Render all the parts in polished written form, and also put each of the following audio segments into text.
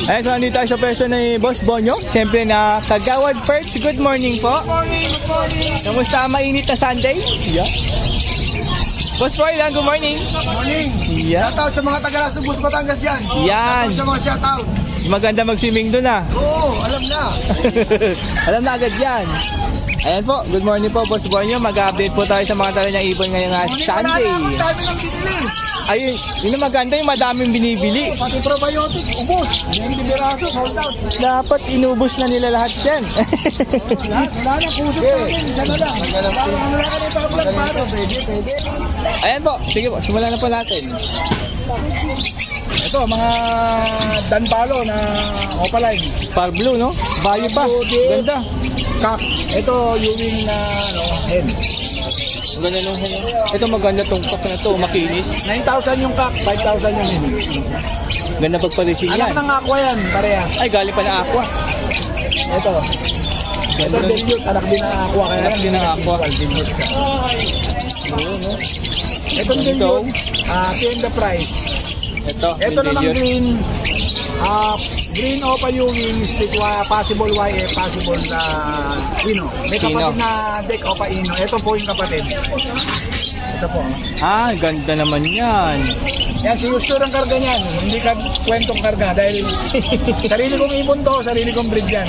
Ayan, so nandito tayo sa pwesto ni Boss Bonyo. Siyempre na Kagawad Perch. Good morning po. Good morning. Kamusta ang mainit na Sunday? Yeah. Boss Roylan, good morning. Good morning. Yeah. Shoutout sa mga taga-Subos, Batangas dyan. Yan. Shoutout sa mga shoutout. Maganda mag-swimming doon ah. Oo, alam na. Alam na agad yan. Ayan po, good morning po Boss Bonyo. Mag-update po tayo sa mga tala niyang ibon ngayong Sunday. Ang dami ng binili. Ayun, yun ang maganda, yung madaming binibili. Pati probiotic, ubos. Hindi biraso, hold out. Dapat inubos na nila lahat yan. Lahat, wala na, kusok namin. Isa na lang. Wala ka na ipag-vlog para. Pwede. Ayan po, sige po, simulan na po natin. Ito, mga danpalo na opaline. Par blue, no? Bayo pa. Ganda. Kak. Ito, Ewing na hen. Ang ganda nung hen. Ito maganda tong pack na to, makinis. 9,000 yung kak, 5,000 yung hen. Ganda pagpalisin Anak yan. ng aqua yan, pareha. Ay, galing pa na aqua. Ito. Ito, dilute. Anak din ng aqua. Kaya Anak din ng aqua. Dilute ka. Oo, no? Itong dilute, pay the price. Ito naman green. Green Opa Ewing, stick possible YF, possible na Ino. May kapatid na deck Opa Ino. Ito po yung kapatid. Ito po. Ah, ganda naman yan. Yan, si Gusto ng karga niyan. Hindi ka kwentong karga dahil sarili kong ibon to, sarili kong breed yan.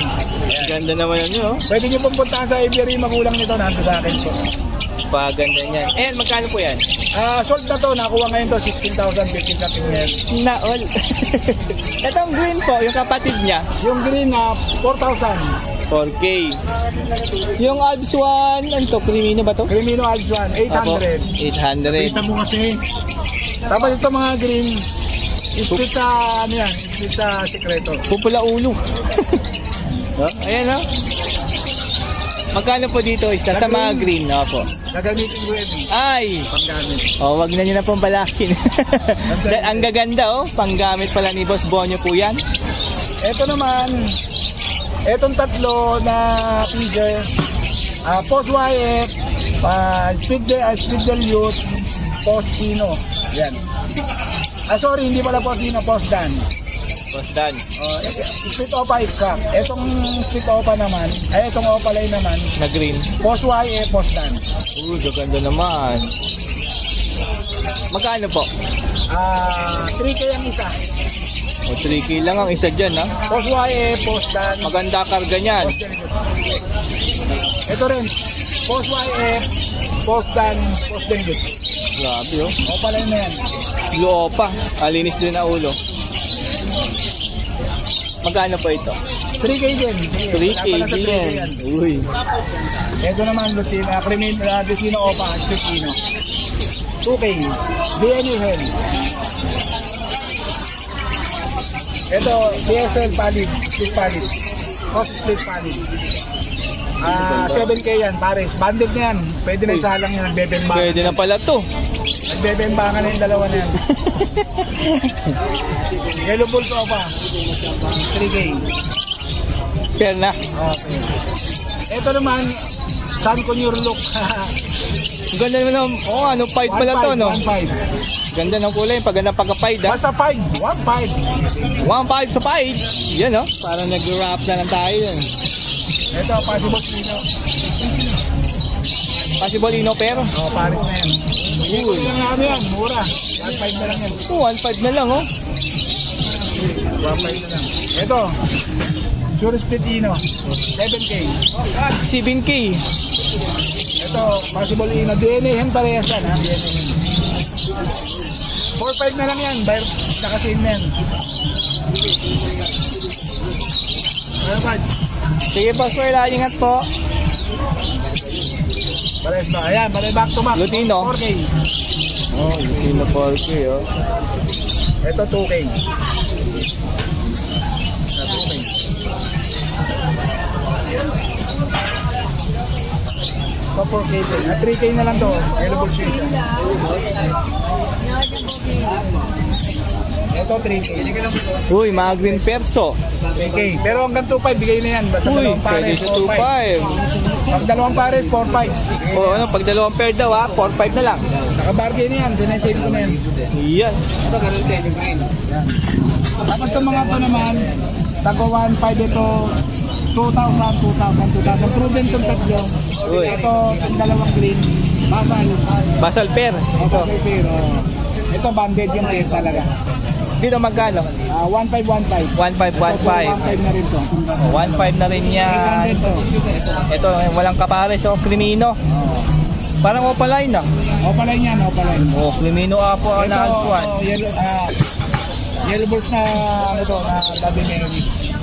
Ganda naman yan, no? Pwede niyo pong puntahan sa aviary, magulang nito, nandito sa akin po. Paganda niyan. Eh, magkano po yan? Sold na to, nakuha ngayon to, 16,000, 15,000 ngayon. Na all. Itong green po, yung kapatid niya, Yung green na 4,000. 4K. Yung Alps 1, ano to? Crimino ba to? Crimino Alps 1, Ako, 800. 800. mo kasi. Tapos ito mga green, split sa, ano yan, split sa sekreto. Pupula ulo. Ayan, no? Magkano po dito? Isa sa mga green, no po. Gagamitin ko yan, Ay! panggamit. Oh, wag na nyo na pong balakin. Ang gaganda, oh. Panggamit pala ni Boss Bonyo po yan. Ito naman, etong tatlo na figure, post YF, speed dilute, post Ino. Yan. Sorry, hindi pala post Ino, post Dan. Boss Dan. Split Opa Iska. Etong split Opa naman, etong Opa line naman, Na green. post YF, post Dan. Gaganda naman. Magkano po? 3K ang isa. O, 3K lang ang isa dyan, ha? Post YF, post Dan. Maganda karga niyan. Post dilute. Ito rin, post YF, post Dan, post dilute. Grabe, oh. Opa line na yan. Luo pa. Alinis din na ulo. Magkano po ito? 3K din. 3K Wala pa na sa 3K din. yan. Uy. Ito naman, Lucino Opa, Lucino. 2K. BNU Hen. Ito, PSL Palid. Split Palid. Cost Split Palid. 7K yan, pares. Banded na yan. Pwede na Uy. isalang yan. Nagbebembangan. Pwede na pala to. Nagbebembangan na yung dalawa na yan. Yellow Bull Opa. 3K. Fair na. Okay. Ito naman, Sun Conure Look. Ang ganda naman ng, ano, fight pala to, no? 1.5. Ganda ng kulay, paganda pagka-fight, ha? Basta 5. 1.5. 1.5 sa fight. Yan, no? Parang nag-wrap na lang tayo yan. Ito, possible Ino. Possible Ino pero. Paris na yan. Uy. Ito lang ano yan, mura. 1.5 na lang yan. 1.5 na lang, oh. 1.5 na lang. Ito, Sure Split Ino. 7K. 7K. Ito, possible Ino. DNA hen parehas yan, ha? DNA hen. 4.5 na lang yan. Bayar, saka same na yan. Ano ba? Sige, Boss Wala, ingat po. Parehas ba? Ayan, parehas back to back. Lutino. 4K. Oh, yung na 4K, oh. Ito 2K. Sa 2K. Ito 4K din. 3K na lang to. Yellow Bull Suisse. Ito 3K. Uy, mga green perso. 3K. Pero hanggang 2.5 bigay na yan. Basta Uy, dalawang pares, pwede sa 4.5. Pag dalawang pares, 4.5. O ano, pag dalawang pair daw, ha? 4.5 na lang. Naka-bargain na yan. Sinesave ko na yan. Yan. Ito ganun din yung green. Yan. Tapos itong mga to naman, tago 1.5 ito, 2,000. Proven itong tatlo. Uy. Ito, yung dalawang green, basal. Basal pair. Ito. Ito banded yung pair talaga. Dito magkano? 1.5. 1.5, 1.5. 1.5 na rin to. 1.5 na rin yan. 800 to. Ito, walang kapares. Oh, Crimino. Parang opaline ah. Opaline yan, opaline. Oh, Crimino Apo na Alpuan. Yellow balls na ano to, na Bloody Mary.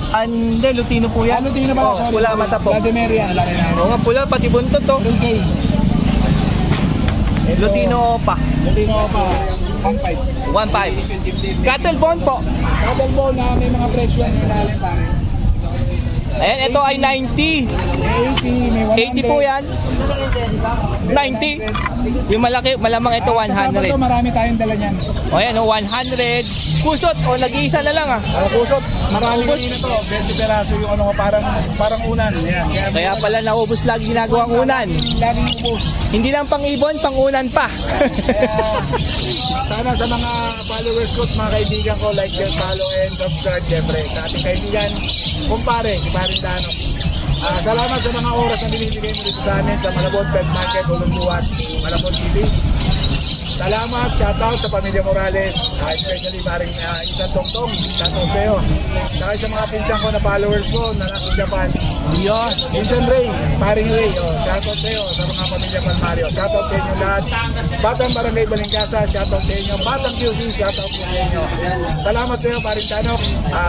Hindi, Lutino po yan. Lutino pala, Oh, sorry. pula mata po. Bloody Mary yan, laki na. Oo nga, pula, pati buntot to. 3K. Lutino pa. Lutino pa, 1.5. 1.5. Cattle bone po. Double bone na may mga presyo yan ilalim pare. Ayan, ito ay 90. 80, may 100. 80 po yan. 90. Yung malaki, malamang ito Sa Sabado, 100. marami tayong dala niyan. O ayan, 100. Kusot, o nag-iisa na lang ah. Kusot, marami kanina to. 20 peraso yung ano, parang unan. Yan. Kaya pala naubos lagi ginagawang unan. Laging ubos. Hindi lang pang ibon, pang unan pa. Kaya, sana sa mga followers ko at mga kaibigan ko, like, share, follow, and subscribe, syempre. Sa ating kaibigan, kumpare, si Paring Dano. Salamat sa mga oras na binibigay mo dito sa amin sa Malabon Pet Market, Ulumbuan, Malabon City. Salamat, shoutout sa Pamilya Morales, especially Paring Isang Tongtong, shoutout sa iyo. Saka sa mga pinsan ko na followers ko na nasa Japan. Yun. Vincent Ray, Paring Ray, shoutout sa iyo, sa mga Pamilya Palmario. Shoutout sa inyo lahat. Batang Barangay Balingkasa, shoutout sa inyo. Batang QC, shoutout sa inyo. Salamat sa iyo, Paring Tanok.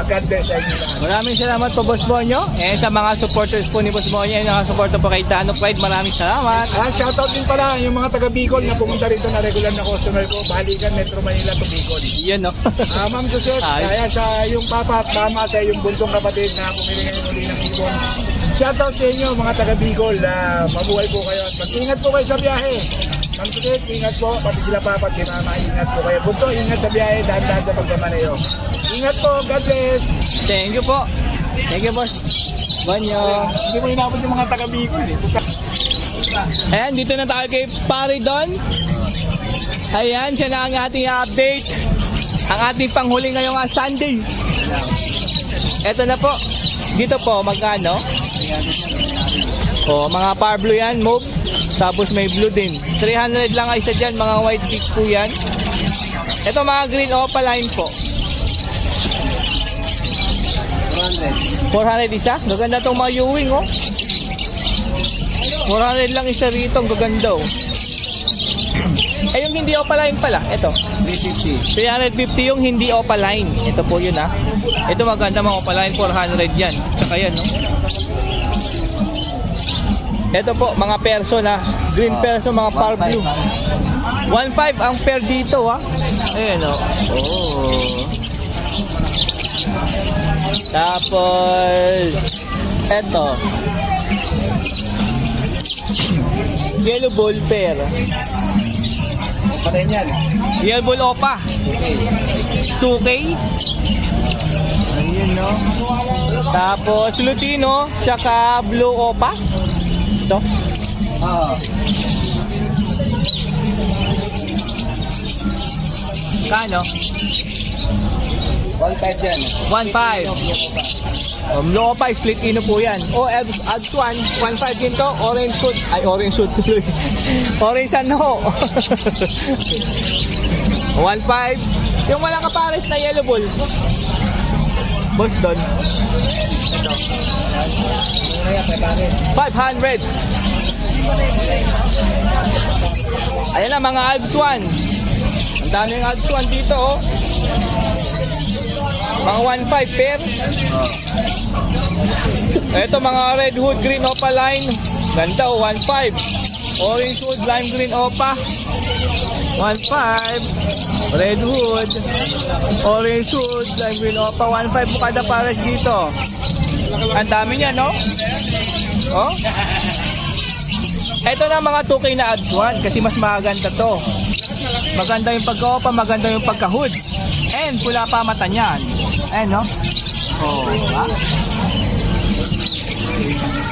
God bless sa inyo lahat. Maraming salamat po, Boss Bonyo. Eh, sa mga supporters po ni Boss Bonyo, yung nakasuporta po kay Tanok Pride, maraming salamat. Shoutout din pala yung mga taga Bicol na pumunta rito na regular na customer ko. Balikan Metro Manila to Bicol. Yan, no? Ma'am Joseph, Ayos. kaya sa yung papa at mama sa yung buntong kapatid na pumili ngayon uli ng ibon. Shoutout sa inyo mga taga Bicol na mabuhay po kayo at mag-ingat po kayo sa biyahe. Ma'am Joseph, ingat po, pati sila papa at si mama, ingat po kayo. Bunto, ingat sa biyahe, dahan-dahan sa pagmamaneho. Ingat po, God bless. Thank you po. Thank you, Boss Bonyo. Hindi mo inabot yung mga taga Bicol eh. Ayan, dito na tayo kay Pare Don. Ayan, siya na ang ating update. Ang ating panghuli ngayong Sunday. Eto na po. Dito po, magkano? O, mga par blue yan, mauve. Tapos may blue din. 300 lang isa dyan, mga white cheek po yan. Ito mga green opaline po. 400 isa? Gaganda tong mga Ewing, oh. 400 lang isa rito, ang gaganda, oh. Eh, yung hindi opaline pala, ito. 350. 350 yung hindi opaline. Ito po yun, ah. Ito maganda mga opaline, 400 yan. Tsaka yan, no? Ito po, mga perso na. Green perso, mga par blue. 1.5 ang pair dito, ah. Ayan, oh. Oh. Tapos, eto. Yellow ball pair. Pa rin yan. Yellow ball opa. 2K. Ayun, no? Tapos, Lutino, tsaka blue opa. Ito. Kano? 1.5 yan. 1.5. Blue opa, split ino po yan. O, adds 1.5 din to. Orange suit. Ay, orange suit tuloy. Orange ano? 1.5. Yung walang kapares na yellow ball. Boss Don. Ito. 500. Ayan na, mga Alps 1. Ang daming Alps 1 dito, oh. Mga 1.5 pair. Ito mga red hood, green opaline. Ganda, oh, 1.5. Orange hood, lime green opa. 1.5. Red hood. Orange hood, lime green opa. 1.5 po kada pares dito. Ang dami niya, no? Oh? Ito na mga 2K na ads 1 kasi mas maganda to. Maganda yung pagka-opa, maganda yung pagka-hood. And pula pa mata niyan. Ayan, no? Oh, diba?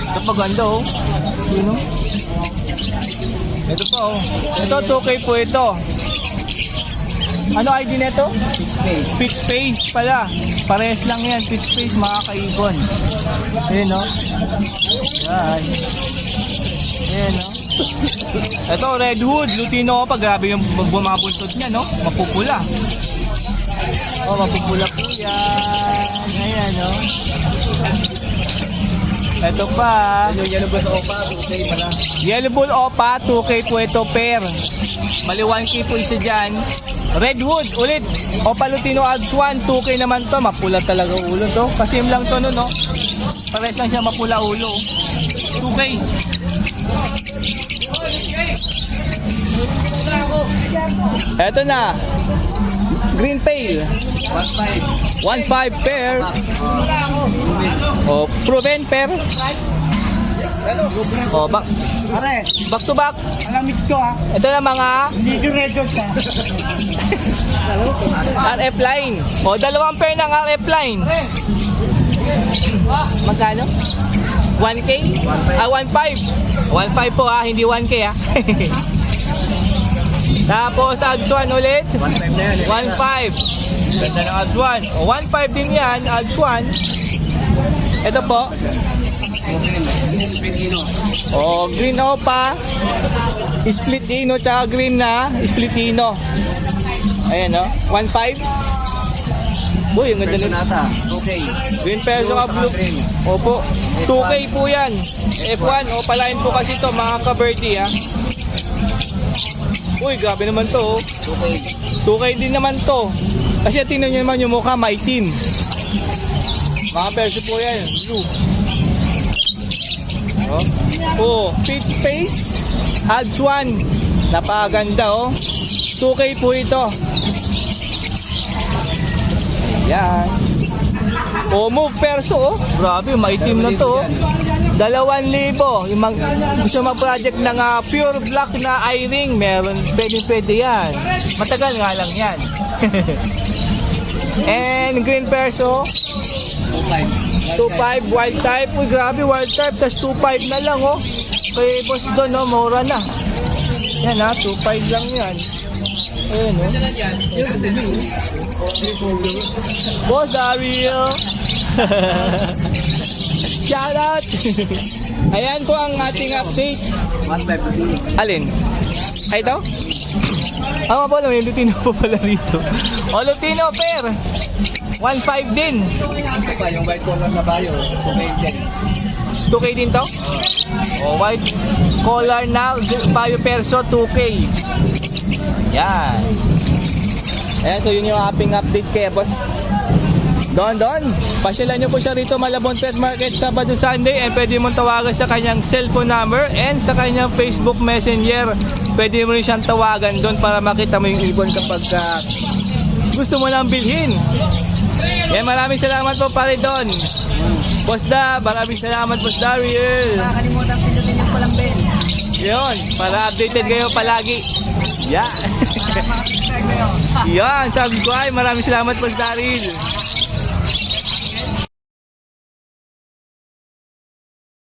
Ito paganda, oh. Yun, no? Ito pa, oh. Ito, 2K po ito. Ano ID nito? Space. Pitch Face pala. Parehas lang yan. Pitch Face mga kaibon. Ayan no? Yan. Ayan no? Ito, Redwood. Lutino pa. Grabe yung bumabuntot niya no? Mapupula. Oh, mapupula po yan. Ayan no? Ito pa. Yung yellow bus opa, 2K pala. Yellow Bull Opa, 2K po ito pair. Mali 1K po isa dyan. Redwood, ulit. Opa Lutino Alps 1, 2K naman to. Mapula talaga ulo to. Pasim lang to no. Pares lang siya mapula ulo. 2K. Eto na. Green Tail. 1.5. 1.5 pair. O, proven pair. O, back to back. Alamit ko ha. Ito na mga Hindi ko record ka. RF line. O, dalawang pair ng RF line. Magkano? 1K? 1.5. 1.5 po ha, hindi 1K ha. Tapos Ads 1 ulit. 1.5 na yan. 1.5. Ganda ng Ads 1. O, 1.5 din yan, Ads 1. Ito po. O, green opa. Split ino, tsaka green na split ino. Ayan o, 1.5. Uy, ang ganda nito. Nata. Okay. Green pair sa blue. Opo. 2K po yan. F1. O, palain po kasi to mga ka-birdie ha. Uy, grabe naman to. Oh. 2K din naman to. Kasi tingnan nyo naman yung mukha, maitim. Mga perso po yan. Blue. Oh, pitch face. Ads 1. Napakaganda oh. 2K po ito. Yan. Oh, move perso oh. Grabe, maitim na to oh. 2,000. Yung gusto mag-project ng pure black na eye-ring, meron, pwede yan. Matagal nga lang yan. And green perso, 2.5 wild type. Uy, grabe, wild type, tas 2.5 na lang, oh. Kay boss doon, no, mura na. Yan, ha, 2.5 lang yan. Ayun, oh. Boss Daryl. Shout out! Ayan po ang ating update. 1.5. Alin? Ay, ito? Ah, po, may Lutino po pala rito. O, Lutino pair. 1.5 din. Yung white collar na bayo. 2K din. 2K din to? O, white collar na Bayo Perso, 2K. Yan. Ayan, so yun yung ating update kay boss. Don, pasyalan nyo po siya rito Malabon Pet Market Sabado Sunday and pwede mong tawagan sa kanyang cellphone number and sa kanyang Facebook Messenger. Pwede mo rin siyang tawagan doon para makita mo yung ibon kapag gusto mo nang bilhin. Yan, maraming salamat po pare Don. Boss Da, maraming salamat Boss Daryl. Nakakalimutan pindutin yung palang bell. Yun, para updated kayo palagi. Yan. Yan, subscribe. Maraming salamat Boss Daryl.